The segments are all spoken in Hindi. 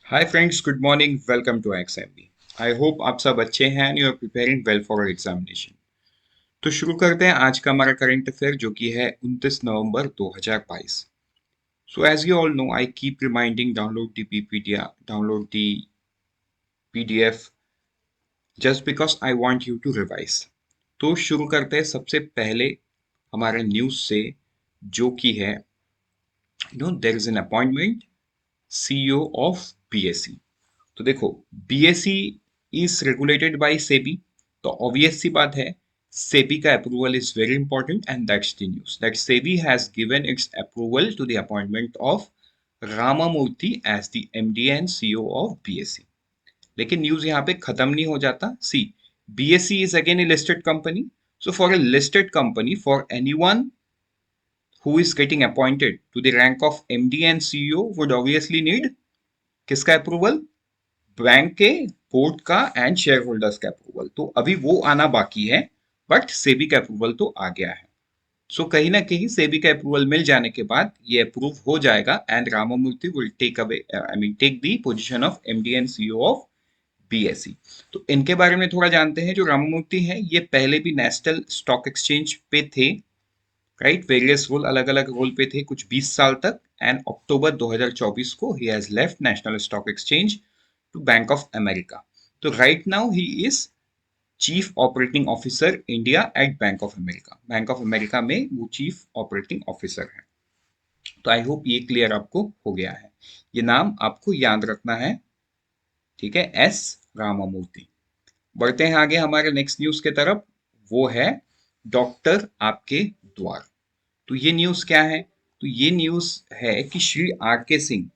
Hi friends, good morning. Welcome to XMB. I hope आप सब अच्छे हैं and you are preparing well for examination. तो शुरू करते हैं आज का हमारा करंट अफेयर, जो कि है 29 नवंबर 2022। So as you all know, I keep reminding download the PPT, download the PDF, just because I want you to revise. तो शुरू करते हैं सबसे पहले हमारे न्यूज से, जो कि है there is an appointment CEO of BSE. तो देखो, BSE is regulated by SEBI, तो ऑब्वियस सी बात है, सेबी का approval is very important and that's the news that SEBI has given its approval to the appointment of Ramamurthy as the MD and CEO of BSE. लेकिन न्यूज यहाँ पे खत्म नहीं हो जाता। See, BSE is again a listed company, so for a listed company, for anyone who is getting appointed to the rank of MD and CEO would obviously need किसका अप्रूवल? बैंक के बोर्ड का एंड शेयर होल्डर्स का अप्रूवल। तो अभी वो आना बाकी है, बट सेबी का अप्रूवल तो आ गया है। सो कहीं ना कहीं सेबी का अप्रूवल मिल जाने के बाद ये अप्रूव हो जाएगा and Ramamurthy will take away, I mean take the position of MD and CEO of BSE. तो इनके बारे में थोड़ा जानते हैं। जो रामामूर्ति है, ये पहले भी नेशनल स्टॉक एक्सचेंज पे थे, राइट। वेरियस रोल, अलग अलग रोल पे थे कुछ 20 साल तक, एंड अक्टूबर 2024 को he has left National Stock Exchange to Bank of America. तो right now he is chief operating officer India at Bank of America. बैंक ऑफ अमेरिका में वो चीफ ऑपरेटिंग ऑफिसर है। तो आई होप ये क्लियर आपको हो गया है। ये नाम आपको याद रखना है, ठीक है, एस रामामूर्ति। बढ़ते हैं आगे हमारे नेक्स्ट न्यूज के तरफ। वो है डॉक्टर आपके द्वार। तो ये न्यूज क्या है? तो ये न्यूज है कि श्री आर के सिंह,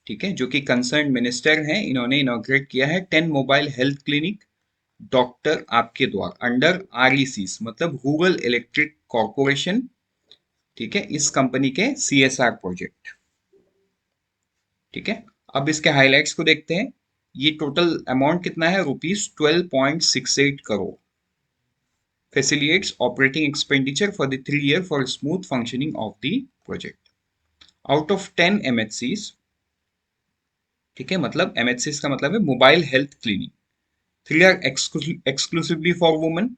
ठीक है, जो कि कंसर्न मिनिस्टर हैं, इन्होंने इनॉग्रेट किया है 10 मोबाइल हेल्थ क्लिनिक डॉक्टर आपके द्वार अंडर आरईसी, मतलब रूरल इलेक्ट्रिक कॉर्पोरेशन, ठीक है, इस कंपनी के सीएसआर प्रोजेक्ट। ठीक है, अब इसके हाइलाइट्स को देखते हैं। ये टोटल अमाउंट कितना है? ₹12.68 crore. facilitates operating expenditure for the 3 year for smooth functioning of the project. Out of 10 MHCs, ठीक है, मतलब MHCs का मतलब है mobile health clinic, 3 are exclusively for women,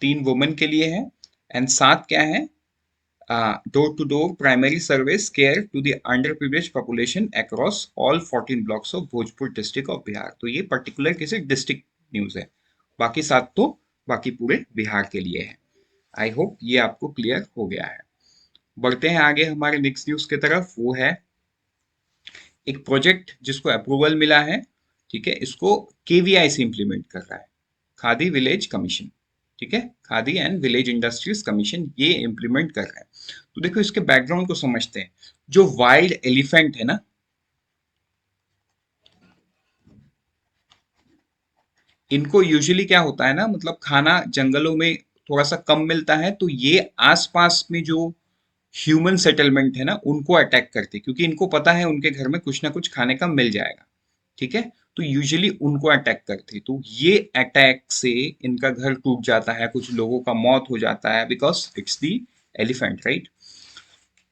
3 women के लिए है, एंड 7 क्या है? Door to door primary service care to the underprivileged population across all 14 blocks of Bhojpur district of Bihar. तो ये पर्टिकुलर किसी डिस्ट्रिक्ट न्यूज है, बाकी 7 तो बाकी पूरे बिहार के लिए है। आई होप ये आपको क्लियर हो गया है। बढ़ते हैं आगे हमारे नेक्स्ट न्यूज की तरफ। वो है एक प्रोजेक्ट जिसको अप्रूवल मिला है, ठीक है, इसको केवीआई से इंप्लीमेंट कर रहा है, खादी विलेज कमीशन, ठीक है, khadi and village industries commission ये इंप्लीमेंट कर रहा है। तो देखो, इसके बैकग्राउंड को समझते हैं। जो वाइल्ड एलिफेंट है ना, इनको यूजुअली क्या होता है ना, मतलब खाना जंगलों में थोड़ा सा कम मिलता है, तो ये आसपास में जो ह्यूमन सेटलमेंट है ना, उनको अटैक करते, क्योंकि इनको पता है उनके घर में कुछ ना कुछ खाने का मिल जाएगा, ठीक है। तो यूजुअली उनको अटैक करते, तो ये अटैक से इनका घर टूट जाता है, कुछ लोगों का मौत हो जाता है, because it's the elephant, right.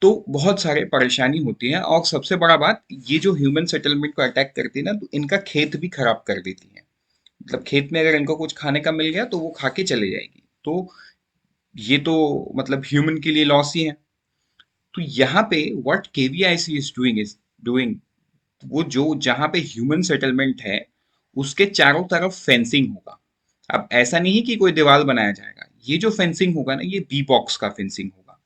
तो बहुत सारे परेशानी होती है, और सबसे बड़ा बात, ये जो ह्यूमन सेटलमेंट को अटैक करती है ना, तो इनका खेत भी खराब कर देती है। मतलब खेत में अगर इनको कुछ खाने का मिल गया तो वो खा के चले जाएगी। तो ये तो मतलब ह्यूमन के लिए लॉस ही है। तो यहाँ पे व्हाट केवीआईसी इज डूइंग, वो जो जहाँ पे ह्यूमन सेटलमेंट है उसके चारों तरफ फेंसिंग होगा। अब ऐसा नहीं कि कोई दीवार बनाया जाएगा, ये जो फेंसिंग होगा ना, ये बी बॉक्स का फेंसिंग होगा,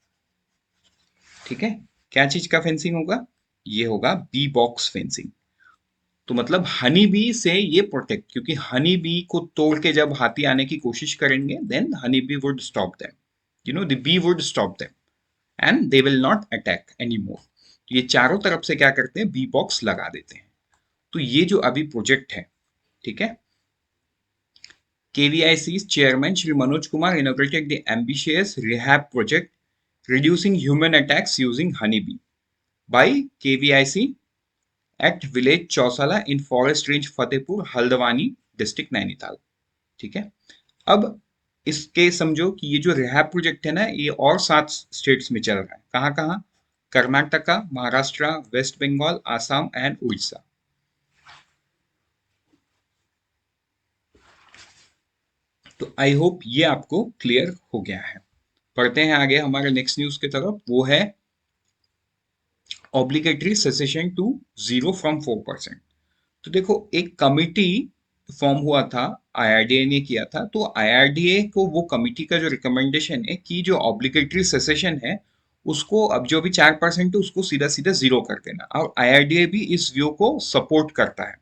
ठीक है। क्या चीज का फेंसिंग होगा? ये होगा बी बॉक्स फेंसिंग। तो मतलब हनी बी से ये प्रोटेक्ट, क्योंकि हनी बी को तोड़ के जब हाथी आने की कोशिश करेंगे, then honey bee would stop them, the bee would stop them and they will not attack anymore. तो ये चारों तरफ से क्या करते हैं? बी बॉक्स लगा देते हैं। तो ये जो अभी प्रोजेक्ट है, ठीक है, KVIC's chairman Shri Manoj Kumar inaugurated the ambitious rehab project reducing human attacks using honeybee by KVIC at village Chausala in forest range Fatehpur, Haldwani district Nainital, ठीक है। अब इसके समझो कि ये जो रिहैब प्रोजेक्ट है ना, ये और 7 स्टेट्स में चल रहा है। कहाँ कहाँ? Karnataka, Maharashtra, West Bengal, Assam and Orissa. तो आई होप ये आपको क्लियर हो गया है। पढ़ते हैं आगे हमारे नेक्स्ट न्यूज की तरफ, वो है ऑब्लिगेटरी सेसेशन टू 0 from 4%। तो देखो, एक कमिटी फॉर्म हुआ था, आईआरडीए ने किया था। तो आईआरडीए को वो कमिटी का जो रिकमेंडेशन है कि जो ऑब्लिगेटरी सेसेशन है उसको, अब जो भी 4% है उसको सीधा सीधा जीरो कर देना, और आईआरडीए भी इस व्यू को सपोर्ट करता है।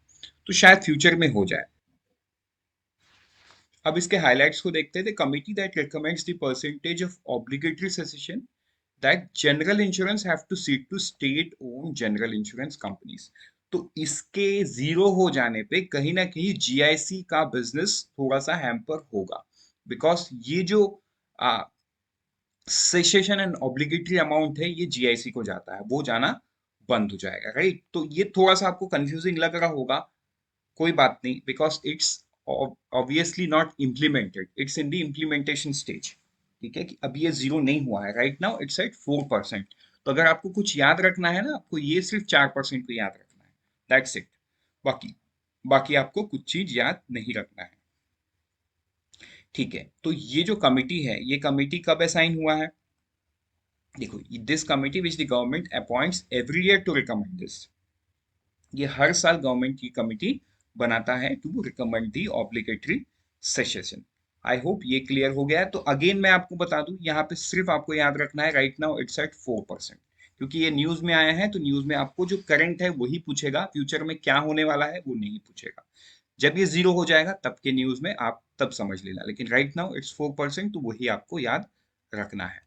तो शायद फ्यूचर में हो जाए। अब इसके हाइलाइट्स को देखते थे। Committee that recommends the percentage of obligatory cession that general insurance have to cede to state own general insurance companies. तो इसके जीरो हो जाने पे कहीं ना कहीं जीआईसी का बिजनेस थोड़ा सा हैम्पर होगा, बिकॉज ये जो सेसेशन एंड ऑब्लिगेटरी अमाउंट है ये जीआईसी को जाता है, वो जाना बंद हो जाएगा, राइट। तो ये थोड़ा सा आपको कंफ्यूजिंग लग रहा होगा, कोई बात नहीं, because it's obviously not implemented, it's in the implementation stage. ठीक है, कि अभी ये जीरो नहीं हुआ है, राइट नाउ इट्स एट 4%। तो अगर आपको कुछ याद रखना है ना, आपको ये सिर्फ 4% को याद रखना है, दैट्स इट। बाकी बाकी आपको कुछ चीज याद नहीं रखना है। ठीक है, तो ये जो कमिटी है, ये कमिटी कब असाइन हुआ है? देखो, this committee which the government appoints every year to recommend this. ये हर साल गवर्नमेंट की कमिटी बनाता है to recommend the obligatory cession. I hope ये क्लियर हो गया है। तो अगेन मैं आपको बता दूं, यहाँ पे सिर्फ आपको याद रखना है राइट नाउ इट्स एट 4%, क्योंकि ये न्यूज में आया है। तो न्यूज में आपको जो करंट है वही पूछेगा, फ्यूचर में क्या होने वाला है वो नहीं पूछेगा। जब ये जीरो हो जाएगा तब के न्यूज में आप तब समझ लेना, लेकिन राइट नाउ इट्स 4%, तो वही आपको याद रखना है।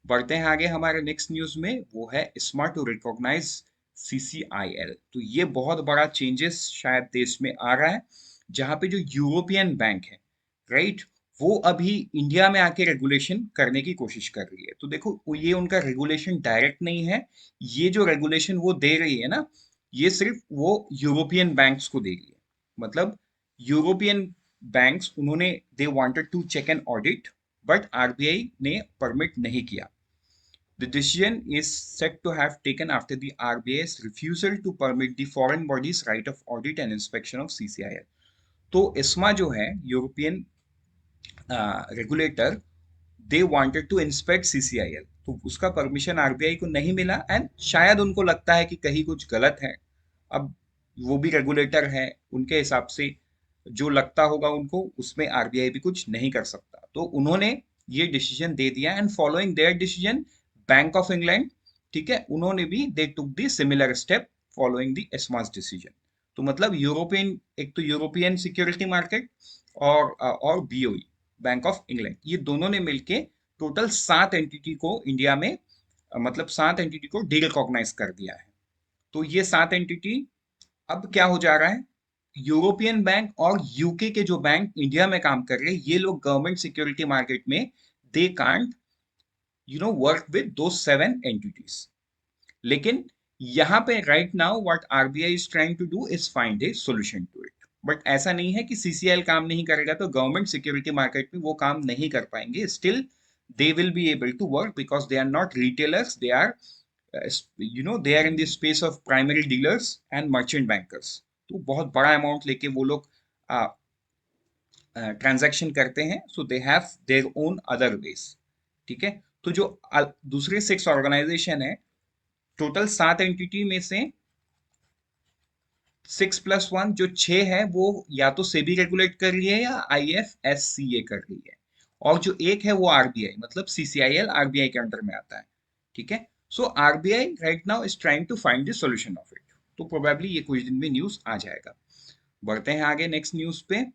बढ़ते हैं आगे हमारे नेक्स्ट न्यूज में, वो है स्मार्ट टू रिकॉग्नाइज सीसीआईएल। तो ये बहुत बड़ा चेंजेस शायद देश में आ रहा है, जहां पे जो यूरोपियन बैंक है, राइट, वो अभी इंडिया में आके रेगुलेशन करने की कोशिश कर रही है। तो देखो, ये उनका रेगुलेशन डायरेक्ट नहीं है। ये जो रेगुलेशन वो दे रही है ना, ये सिर्फ वो यूरोपियन बैंक्स को दे रही है। मतलब यूरोपियन बैंक्स, उन्होंने they wanted to check and audit, but RBI ने परमिट नहीं किया। The decision is said to have taken after the RBI's refusal to permit the foreign body's right of audit and inspection of CCIL। तो ISMA जो है, European regulator, they wanted to inspect CCIL, तो उसका परमिशन आरबीआई को नहीं मिला, एंड शायद उनको लगता है कि कहीं कुछ गलत है। अब वो भी रेगुलेटर है, उनके हिसाब से जो लगता होगा उनको, उसमें आरबीआई भी कुछ नहीं कर सकता। तो उन्होंने ये डिसीजन दे दिया, and following their decision, Bank of England, ठीक है, उन्होंने भी they took the similar step following the ESMA's decision. तो मतलब यूरोपियन, एक तो यूरोपियन सिक्योरिटी मार्केट और बीओई, बैंक ऑफ इंग्लैंड, ये दोनों ने मिलके टोटल 7 एंटिटी को इंडिया में, मतलब 7 एंटिटी को डीरिकॉग्नाइज कर दिया है। तो ये 7 एंटिटी अब क्या हो जा रहा है, यूरोपियन बैंक और यूके के जो बैंक इंडिया में काम कर रहे हैं, ये लोग गवर्नमेंट सिक्योरिटी मार्केट में, दे कांट वर्क विद दो 7 एंटिटीज। लेकिन यहाँ पे right now what RBI is trying to do is find a solution to it. But ऐसा नहीं है कि सीसीएल काम नहीं करेगा तो गवर्नमेंट सिक्योरिटी मार्केट में वो काम नहीं कर पाएंगे। Still they will be able to work, because they are not retailers, they are they are in the space of primary dealers and merchant bankers. तो बहुत बड़ा अमाउंट लेके वो लोग ट्रांजैक्शन करते हैं, so they have their own other ways. ठीक है, तो जो दूसरे 6 ऑर्गेनाइजेशन है, टोटल 7 एंटिटी में से 6+1 जो 6 है, वो या तो सेबी रेगुलेट कर रही है या आईएफएससीए कर रही है, और जो एक है वो आरबीआई, मतलब सीसीआईएल आरबीआई के अंडर में आता है। ठीक है, so RBI right now is trying to find the solution of it. तो प्रोबेबली ये कुछ दिन में न्यूज आ जाएगा। बढ़ते हैं आगे नेक्स्ट न्यूज पे,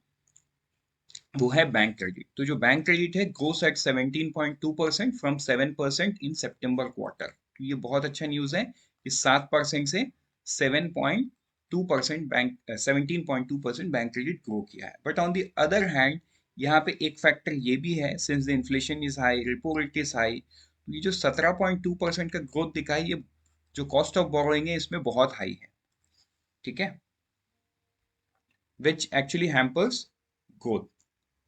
वो है बैंक क्रेडिट। तो जो बैंक क्रेडिट है, ग्रोस एट 17.2% फ्रॉम 7% इन सितंबर क्वार्टर। तो ये बहुत अच्छा न्यूज है कि 7% से 7.2% बैंक 17.2% बैंक क्रेडिट ग्रो किया है। But on the other hand, यहाँ पे एक फैक्टर ये भी है, since the inflation is high, repo rate is high, तो ये जो 17.2% का ग्रोथ दिखा है, ये जो कॉस्ट ऑफ बोरोइंग है इसमें बहुत हाई है। ठीक है, विच एक्चुअली हैम्पर्स ग्रोथ।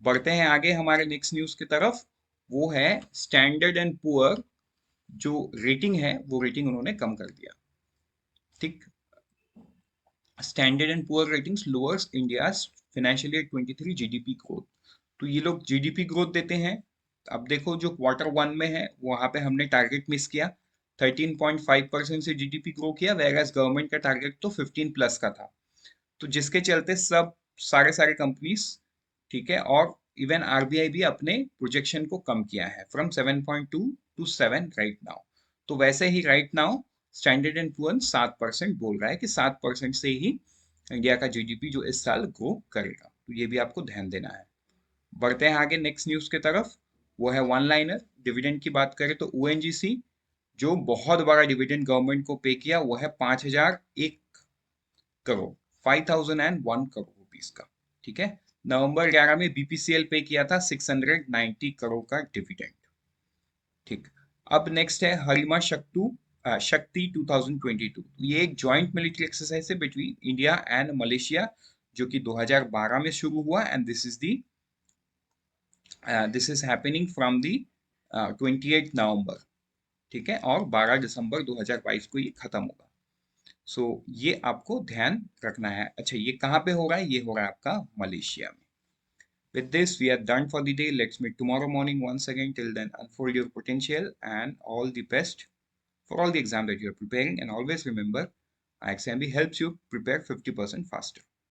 बढ़ते हैं आगे हमारे नेक्स्ट न्यूज की तरफ, वो है स्टैंडर्ड एंड पुअर, जो रेटिंग है वो रेटिंग उन्होंने कम कर दिया। ठीक, standard and poor ratings lowers India's financial year 23 GDP growth. तो ये लोग जीडीपी ग्रोथ देते हैं। अब देखो जो क्वार्टर वन में है वहां पे हमने टारगेट मिस किया, 13.5% से जीडीपी ग्रो किया, वेराज गवर्नमेंट का टारगेट तो 15 प्लस का था। तो जिसके चलते सब सारे सारे कंपनीज, ठीक है, और इवन आरबीआई भी अपने प्रोजेक्शन को कम किया है फ्रॉम 7.2 टू 7 राइट नाउ। तो वैसे ही right now Standard and Poor's 7% बोल रहा है कि 7% से ही इंडिया का जीडीपी जो इस साल ग्रो करेगा। तो ये भी आपको ध्यान देना है। बढ़ते हैं आगे नेक्स्ट न्यूज की तरफ, वो है वन लाइनर। डिविडेंड की बात करें तो ओएनजीसी जो बहुत बड़ा डिविडेंड गवर्नमेंट को पे किया वो है 5,001 करोड़, 5,001 करोड़ रुपीज का। ठीक है, नवंबर 11 में बीपीसीएल पे किया था 690 करोड़ का डिविडेंड। ठीक, अब नेक्स्ट है हरिमा शक्ति 2022। ये एक जॉइंट मिलिट्री एक्सरसाइज है बिटवीन इंडिया एंड मलेशिया, जो कि 2012 में शुरू हुआ, and this is happening from the 28 नवंबर। ठीक है, और 12 दिसंबर 2022 को ये खत्म होगा। सो ये आपको ध्यान रखना है। अच्छा, ये कहाँ पे हो रहा है? ये हो रहा है आपका मलेशिया में। With this, we are done for the day. Let's meet tomorrow morning once again. Till then, unfold your potential and all the best for all the exam that you are preparing. And always remember, IXMB helps you prepare 50% faster.